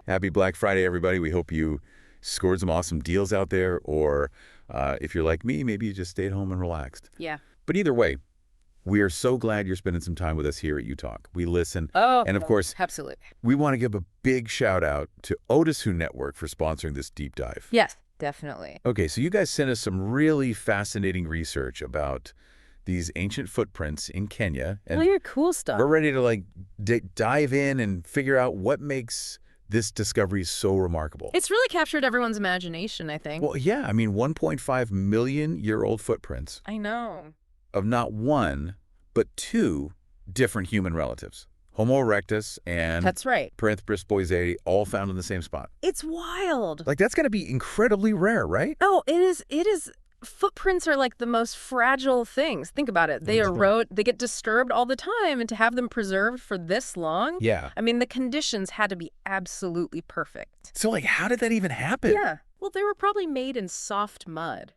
Happy Black Friday, everybody. We hope you scored some awesome deals out there, or if you're like me, maybe you just stayed home and relaxed. Yeah. But either way, we are so glad you're spending some time with us here at UTalk. We listen. Oh, and of course, absolutely. we want to give a big shout out to OtisWho Network for sponsoring this deep dive. Yes, definitely. Okay, so you guys sent us some really fascinating research about these ancient footprints in Kenya. And Well, you're cool stuff. we're ready to dive in and figure out what makes this discovery so remarkable. It's really captured everyone's imagination, I think. Well, yeah, I mean, 1.5 million year old footprints I know. of not one, but two different human relatives. Homo erectus and That's right. Paranthropus boisei, all found in the same spot. It's wild. Like, that's got to be incredibly rare, right? Oh, it is. It is. Footprints are like the most fragile things. Think about it. They erode, they get disturbed all the time, and to have them preserved for this long, Yeah. I mean, the conditions had to be absolutely perfect. So, how did that even happen? Yeah. Well, they were probably made in soft mud,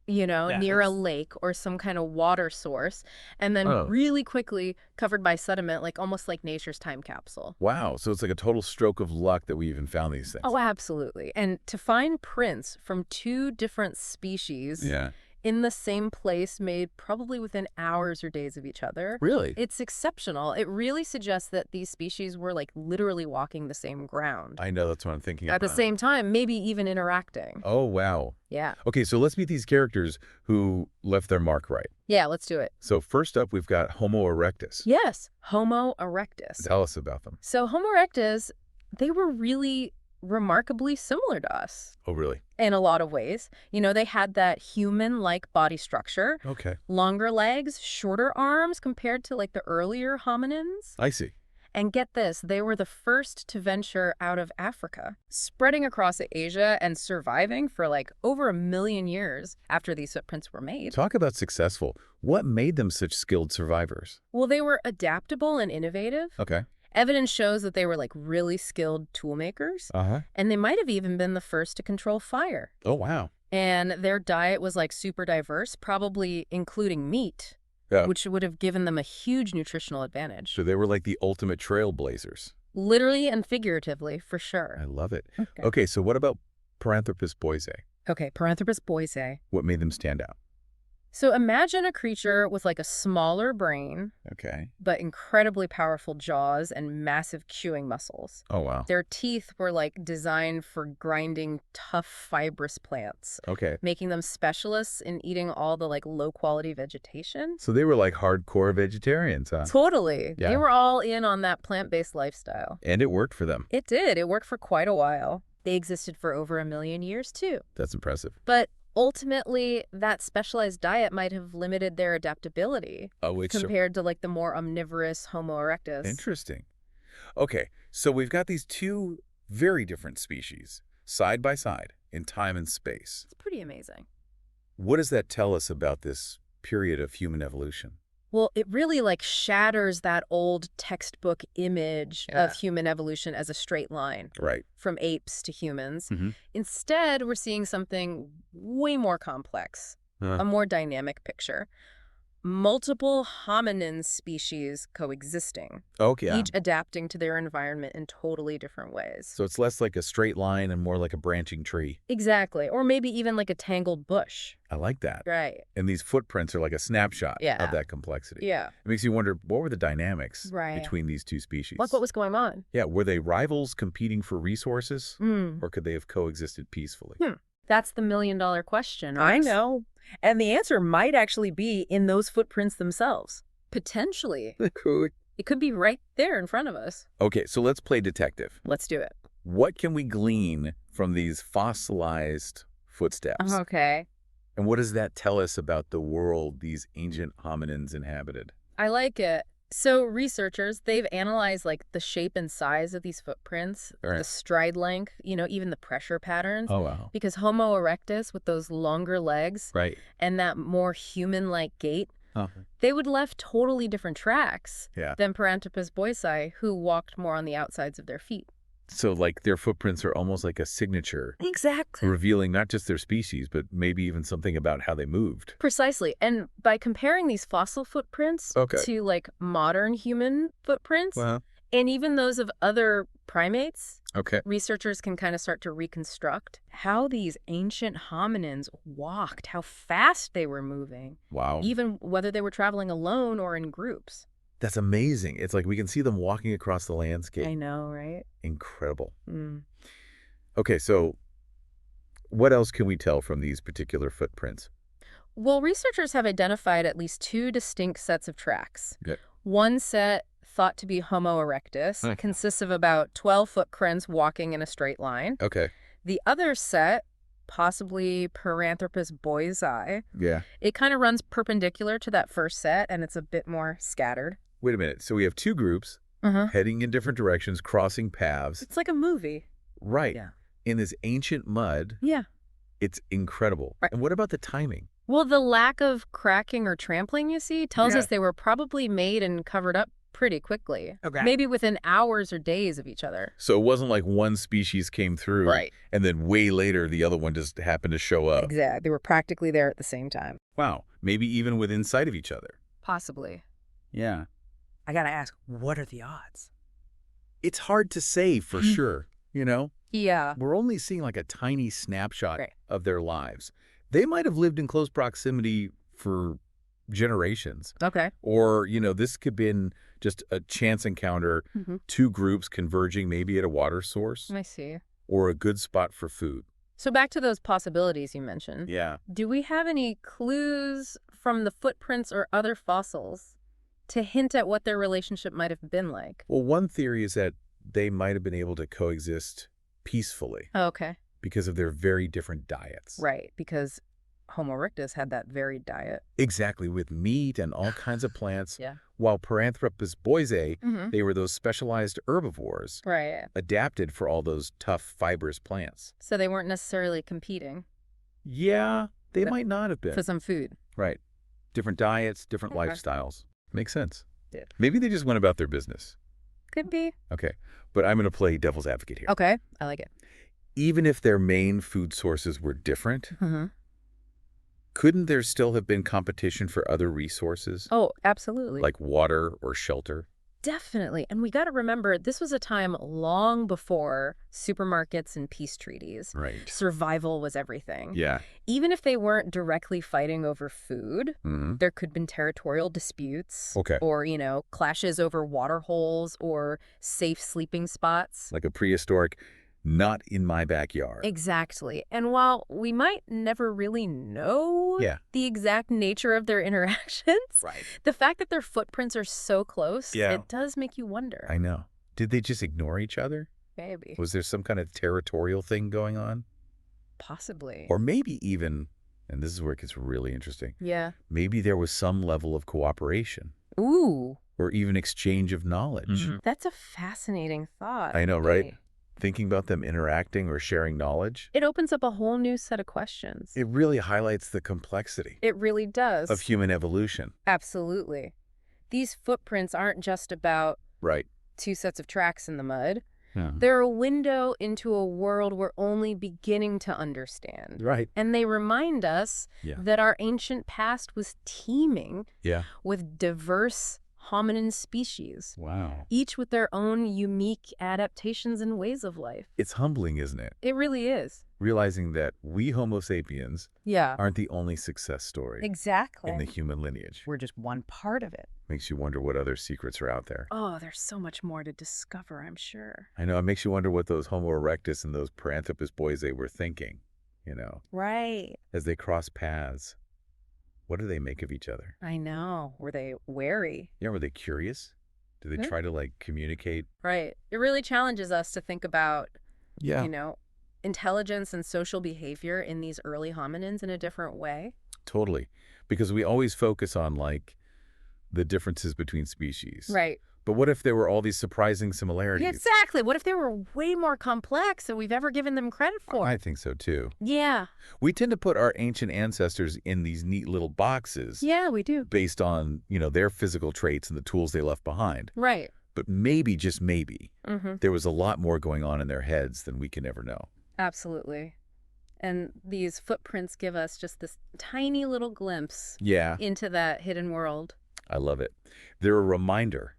Yeah, near a lake or some kind of water source, and then really quickly covered by sediment, almost like nature's time capsule. Wow. So it's like a total stroke of luck that we even found these things. Oh, absolutely. And to find prints from two different species Yeah. in the same place made probably within hours or days of each other, Really? it's exceptional. It really suggests that these species were literally walking the same ground. I know, that's what I'm thinking At the about. same time, maybe even interacting. Oh, wow. Yeah. Okay, so let's meet these characters who left their mark right. Yeah, let's do it. So first up, we've got Homo erectus. Yes, Homo erectus. Tell us about them. So Homo erectus, they were really remarkably similar to us Oh, really? in a lot of ways. They had that human-like body structure, Okay. longer legs, shorter arms compared to the earlier hominins. I see. And get this, they were the first to venture out of Africa, spreading across Asia and surviving for over 1 million years after these footprints were made. Talk about successful. What made them such skilled survivors? Well, they were adaptable and innovative. Okay. Evidence shows that they were really skilled tool makers, Uh-huh. and they might have even been the first to control fire. Oh, wow. And their diet was super diverse, probably including meat, Yeah. which would have given them a huge nutritional advantage. So they were like the ultimate trailblazers. Literally and figuratively, for sure. I love it. Okay, so what about Paranthropus boisei? Okay, Paranthropus boisei. What made them stand out? So imagine a creature with a smaller brain, Okay. but incredibly powerful jaws and massive chewing muscles. Oh, wow. Their teeth were designed for grinding tough fibrous plants, Okay. making them specialists in eating all the low quality vegetation. So they were like hardcore vegetarians, huh? Totally. Yeah. They were all in on that plant-based lifestyle. And it worked for them. It did. It worked for quite a while. They existed for over 1 million years too. That's impressive. But ultimately, that specialized diet might have limited their adaptability compared to the more omnivorous Homo erectus. Interesting. Okay, so we've got these two very different species side by side in time and space. It's pretty amazing. What does that tell us about this period of human evolution? Well, it really shatters that old textbook image of human evolution as a straight line. Right. From apes to humans. Mhm. Instead, we're seeing something way more complex, a more dynamic picture. Multiple hominin species coexisting, Okay. each adapting to their environment in totally different ways. So it's less like a straight line and more like a branching tree. Exactly. Or maybe even a tangled bush. I like that. Right. And these footprints are like a snapshot Yeah. of that complexity. Yeah. It makes you wonder, what were the dynamics Right. between these two species? What was going on? Yeah, were they rivals competing for resources? Hmm. Or could they have coexisted peacefully? That's the $1,000,000 question. I Rex. know. And the answer might actually be in those footprints themselves. Potentially. Cool. It could be right there in front of us. Okay, so let's play detective. Let's do it. What can we glean from these fossilized footsteps? Okay. And what does that tell us about the world these ancient hominins inhabited? I like it. So researchers, they've analyzed the shape and size of these footprints, Right. the stride length, even the pressure patterns. Oh, wow. Because Homo erectus with those longer legs Right. and that more human-like gait, Huh. they would left totally different tracks Yeah. than Paranthropus boisei, who walked more on the outsides of their feet. So, their footprints are almost like a signature, Exactly. revealing not just their species, but maybe even something about how they moved. Precisely. And by comparing these fossil footprints Okay. to modern human footprints, Well, and even those of other primates, Okay. researchers can kind of start to reconstruct how these ancient hominins walked, how fast they were moving, Wow. even whether they were traveling alone or in groups. That's amazing. It's like we can see them walking across the I landscape. know, right? Incredible. Mm. Okay, so what else can we tell from these particular footprints? Well, researchers have identified at least two distinct sets of tracks. Good. One set, thought to be Homo erectus, consists of about 12 footprints walking in a straight line. Okay. The other set, possibly Paranthropus boisei, Yeah. it kind of runs perpendicular to that first set, and it's a bit more scattered. Wait a minute. So we have two groups heading in different directions, crossing paths. It's like a movie. Right. Yeah. In this ancient mud. Yeah. It's incredible. Right. And what about the timing? Well, the lack of cracking or trampling, you see, tells us they were probably made and covered up pretty quickly. Okay. Maybe within hours or days of each other. So it wasn't like one species came through and then way later the other one just happened to show up. Exactly. They were practically there at the same time. Wow. Maybe even within sight of each other. Possibly. Yeah. I gotta ask, what are the odds? It's hard to say for sure, you know? Yeah. We're only seeing like a tiny snapshot Right. of their lives. They might have lived in close proximity for generations. Okay. Or, you know, this could have been just a chance encounter, two groups converging maybe at a water source I see. or a good spot for food. So back to those possibilities you mentioned. Yeah. Do we have any clues from the footprints or other fossils to hint at what their relationship might have been like? Well, one theory is that they might have been able to coexist peacefully Okay. because of their very different diets. Right, because Homo erectus had that varied diet. Exactly, with meat and all kinds of plants. Yeah. While Paranthropus boisei, Mm-hmm. they were those specialized herbivores Right. adapted for all those tough, fibrous plants. So they weren't necessarily competing Yeah, they But- might not have been. for some food. Right. Different diets, different Okay. lifestyles. Makes sense. Yeah. Maybe they just went about their business. Could be. Okay. But I'm going to play devil's advocate here. Okay. I like it. Even if their main food sources were different, Mm-hmm. couldn't there still have been competition for other resources, Oh, absolutely. like water or shelter? Definitely. And we got to remember, this was a time long before supermarkets and peace treaties. Right. Survival was everything. Yeah. Even if they weren't directly fighting over food, Mm-hmm. there could have been territorial disputes. Okay. Or, clashes over water holes or safe sleeping spots. Like a prehistoric, not in my backyard. Exactly. And while we might never really know Yeah. the exact nature of their interactions, Right. the fact that their footprints are so close, Yeah. it does make you wonder. I know. Did they just ignore each other? Maybe. Was there some kind of territorial thing going on? Possibly. Or maybe even, and this is where it gets really interesting, Yeah. maybe there was some level of cooperation Ooh. or even exchange of knowledge. That's a fascinating thought. I know, right? Really. Thinking about them interacting or sharing knowledge, It opens up a whole new set of questions. it really highlights the complexity It really does. of human evolution. Absolutely. These footprints aren't just about Right. two sets of tracks in the mud. Yeah. They're a window into a world we're only beginning to understand. Right. And they remind us Yeah. that our ancient past was teeming Yeah. with diverse hominin species, Wow. each with their own unique adaptations and ways of life. It's humbling, isn't it? It really is. Realizing that we Homo sapiens Yeah. aren't the only success story Exactly. in the human lineage. We're just one part of it. Makes you wonder what other secrets are out there. Oh, there's so much more to discover, I'm sure. I know, it makes you wonder what those Homo erectus and those Paranthropus boisei were thinking, Right. as they cross paths. What do they make of each other? I know. Were they wary? Yeah, were they curious? Did they Yeah. try to, communicate? Right. It really challenges us to think about, Yeah. intelligence and social behavior in these early hominins in a different way. Totally. Because we always focus on, the differences between species. Right. But what if there were all these surprising similarities? Exactly. What if they were way more complex than we've ever given them credit for? I think so, too. Yeah. We tend to put our ancient ancestors in these neat little boxes Yeah, we do. based on, their physical traits and the tools they left behind. Right. But maybe, just maybe, Mm-hmm. there was a lot more going on in their heads than we can ever know. Absolutely. And these footprints give us just this tiny little glimpse Yeah, into that hidden world. I love it. They're a reminder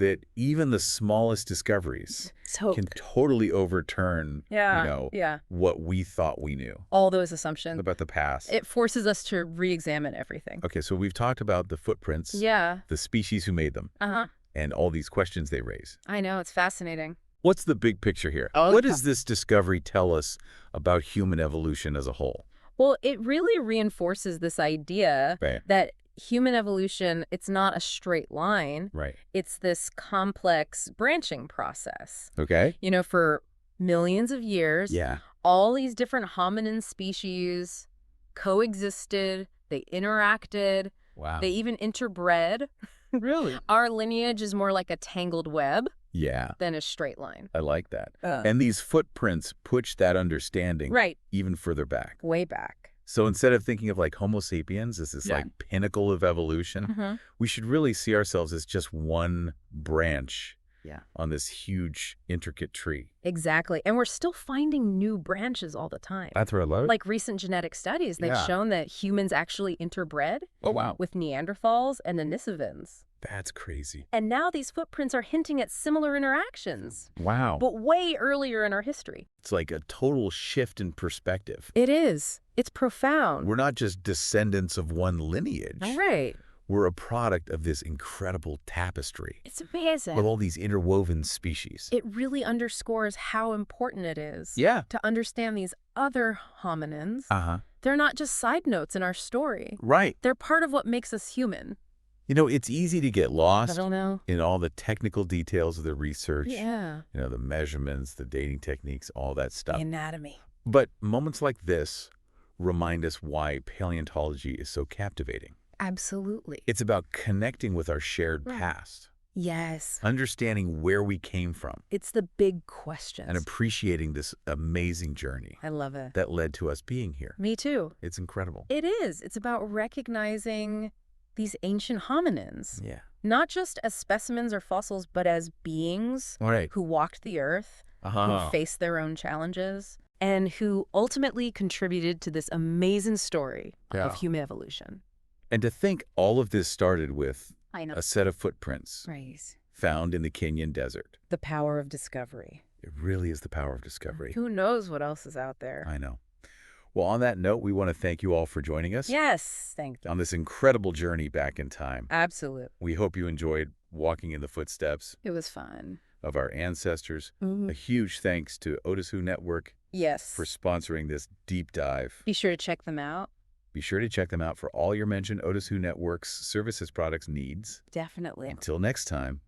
that even the smallest discoveries So can totally overturn, yeah. what we thought we knew All those assumptions. about the past. It forces us to re-examine everything. Okay, so we've talked about the footprints, Yeah. the species who made them, Uh-huh. and all these questions they raise. I know. It's fascinating. What's the big picture here? Oh, What yeah. does this discovery tell us about human evolution as a whole? Well, it really reinforces this idea Right. that human evolution, it's not a straight line. Right. It's this complex branching process. Okay. For millions of years, Yeah. all these different hominin species coexisted, they interacted, Wow. they even interbred. Really? Our lineage is more like a tangled web Yeah. than a straight line. I like that. And these footprints push that understanding Right. even further back. Way back. So instead of thinking of like Homo sapiens as this like pinnacle of evolution, we should really see ourselves as just one branch on this huge, intricate tree. Exactly. And we're still finding new branches all the time. That's what I love. Like recent genetic studies, they've shown that humans actually interbred Oh, wow. with Neanderthals and Denisovans. That's crazy. And now these footprints are hinting at similar interactions, Wow. but way earlier in our history. It's like a total shift in perspective. It is. It's profound. We're not just descendants of one lineage. Right. We're a product of this incredible tapestry It's amazing. of all these interwoven species. It really underscores how important it is Yeah. to understand these other hominins. Uh-huh. They're not just side notes in our story. Right. They're part of what makes us human. It's easy to get lost know. in all the technical details of the research. Yeah. The measurements, the dating techniques, all that stuff. Anatomy. But moments like this remind us why paleontology is so captivating. Absolutely. It's about connecting with our shared past, Yes. understanding where we came from, It's the big questions. and appreciating this amazing journey I love it. that led to us being here. Me too. It's incredible. It is. It's about recognizing these ancient hominins, Yeah. not just as specimens or fossils, but as beings All right. who walked the earth, who faced their own challenges, and who ultimately contributed to this amazing story of human evolution. And to think all of this started with I know. a set of footprints Praise. found in the Kenyan desert. The power of discovery. It really is the power of discovery. Who knows what else is out there? I know. Well, on that note, we want to thank you all for joining us Yes, thank you. on this incredible journey back in time. Absolutely. We hope you enjoyed walking in the footsteps It was fun. of our ancestors. A huge thanks to OtisWho Network Yes. for sponsoring this deep dive. Be sure to check them out. Be sure to check them out for all your mentioned OtisWho Network's services, products, needs. Definitely. Until next time,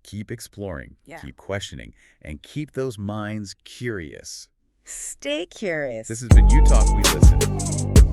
keep exploring, Yeah. keep questioning, and keep those minds curious. Stay curious. This has been You Talk, We Listen.